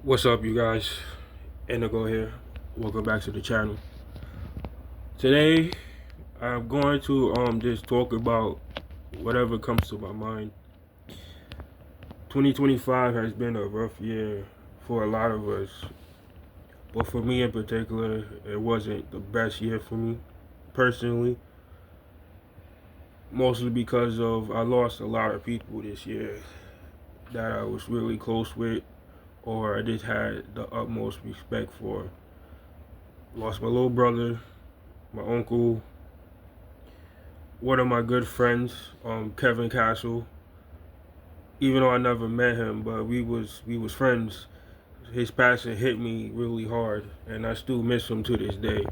What's up, you guys? Indigo here. Welcome back to the channel. Today, I'm going to just talk about whatever comes to my mind. 2025 has been a rough year for a lot of us, but for me in particular, it wasn't the best year for me personally. Mostly because of I lost a lot of people this year that I was really close with, or I just had the utmost respect for. Lost my little brother, my uncle, one of my good friends, Kevin Castle. Even though I never met him, but we was friends. His passing hit me really hard, and I still miss him to this day.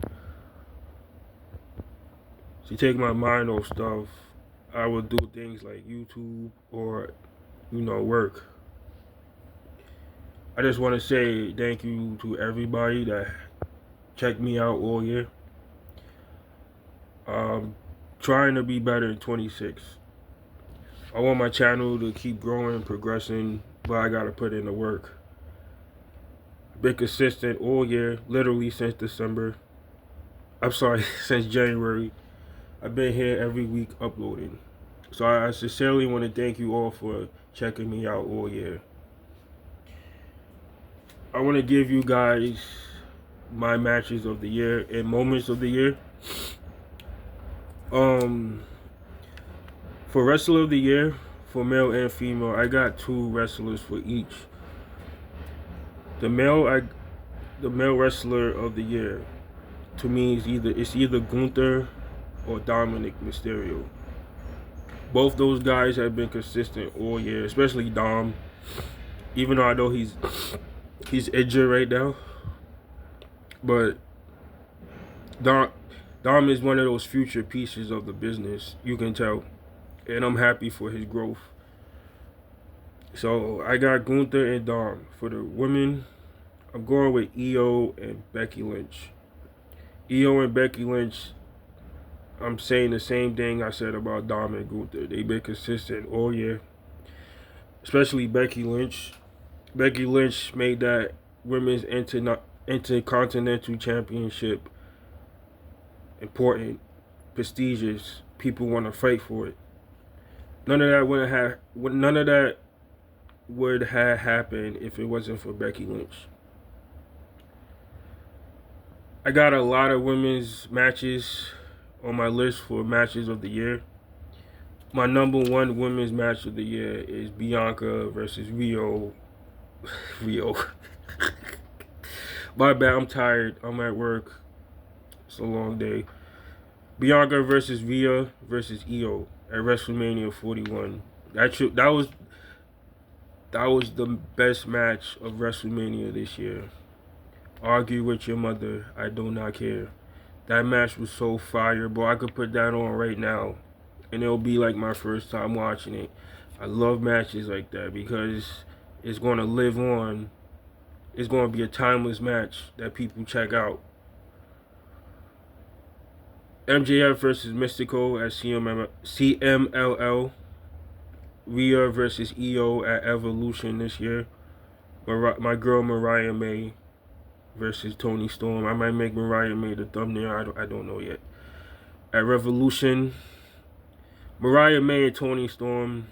To take my mind off stuff, I would do things like YouTube or work. I just want to say thank you to everybody that checked me out all year. Trying to be better in 26. I want my channel to keep growing, progressing, but I gotta put in the work. Been consistent all year, literally since December. I'm sorry, since January. I've been here every week uploading. So I sincerely want to thank you all for checking me out all year. I want to give you guys my matches of the year and moments of the year. For wrestler of the year, for male and female, I got two wrestlers for each. The male wrestler of the year to me is either Gunther or Dominic Mysterio. Both those guys have been consistent all year, especially Dom. Even though I know he's injured right now, but Dom is one of those future pieces of the business. You can tell, and I'm happy for his growth. So I got Gunther and Dom. For the women, I'm going with Io and Becky Lynch. Io and Becky Lynch, I'm saying the same thing I said about Dom and Gunther. They've been consistent all year, especially Becky Lynch. Becky Lynch made that women's intercontinental championship important, prestigious. People want to fight for it. None of that would have happened if it wasn't for Becky Lynch. I got a lot of women's matches on my list for matches of the year. My number one women's match of the year is Bianca versus Rio. Rio. My bad, I'm tired. I'm at work. It's a long day. Bianca versus Rhea versus Io at WrestleMania 41. That was the best match of WrestleMania this year. Argue with your mother. I do not care. That match was so fire, bro. I could put that on right now, and it'll be like my first time watching it. I love matches like that because it's going to live on. It's going to be a timeless match that people check out. MJF versus Mystico at CMLL. Rhea versus Io at Evolution this year. My girl Mariah May versus Toni Storm. I might make Mariah May the thumbnail. I don't know yet. At Revolution, Mariah May and Toni Storm.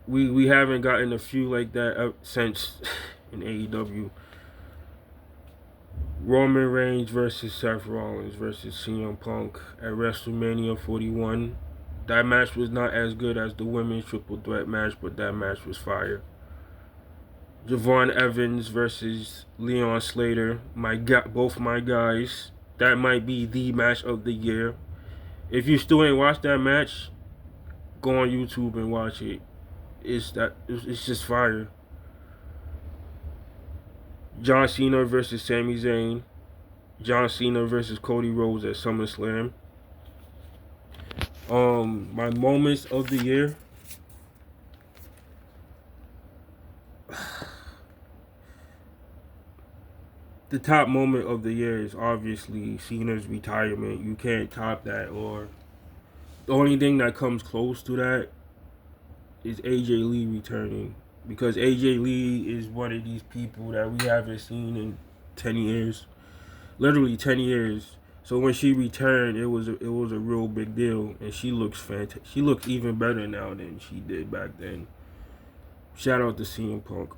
We haven't gotten a feud like that since in AEW. Roman Reigns versus Seth Rollins versus CM Punk at WrestleMania 41. That match was not as good as the women's triple threat match, but that match was fire. Javon Evans versus Leon Slater. Both my guys. That might be the match of the year. If you still ain't watched that match, go on YouTube and watch it. It's just fire. John Cena versus Sami Zayn. John Cena versus Cody Rhodes at SummerSlam. My moments of the year. The top moment of the year is obviously Cena's retirement. You can't top that. Or the only thing that comes close to that is AJ Lee returning. because AJ Lee is one of these people that we haven't seen in 10 years, literally 10 years. So when she returned, it was a real big deal, and she looks fantastic. She looks even better now than she did back then. Shout out to CM Punk.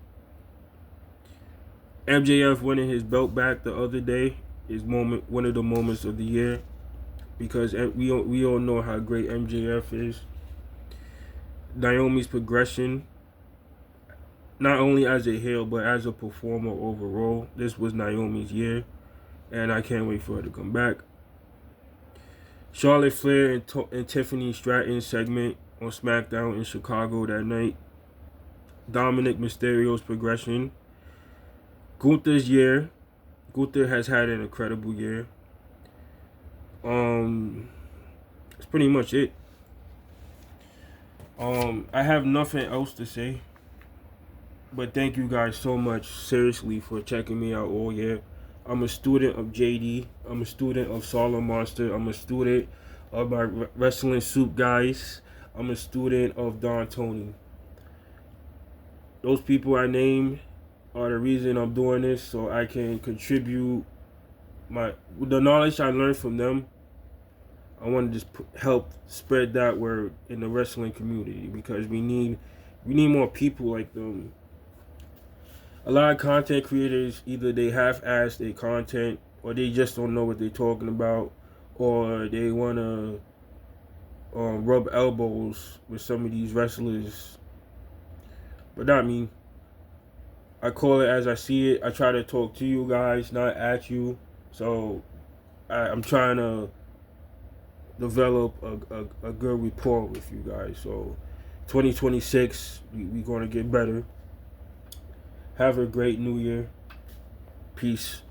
MJF winning his belt back the other day is one of the moments of the year, because we all know how great MJF is. Naomi's progression, not only as a heel but as a performer overall. This was Naomi's year, and I can't wait for her to come back. Charlotte Flair and Tiffany Stratton segment on SmackDown in Chicago that night. Dominic Mysterio's progression. Gunther's year. Gunther has had an incredible year. That's pretty much it. I have nothing else to say. But thank you guys so much, seriously, for checking me out all year. I'm a student of JD. I'm a student of Solid Monster. I'm a student of my Wrestling Soup guys. I'm a student of Don Tony. Those people I named are the reason I'm doing this, so I can contribute the knowledge I learned from them. I want to just help spread that word in the wrestling community, because we need more people like them. A lot of content creators, either they half-ass their content, or they just don't know what they're talking about, or they want to rub elbows with some of these wrestlers. But not me. I call it as I see it. I try to talk to you guys, not at you. So I'm trying to develop a good rapport with you guys. So 2026, we're going to get better. Have a great new year. Peace.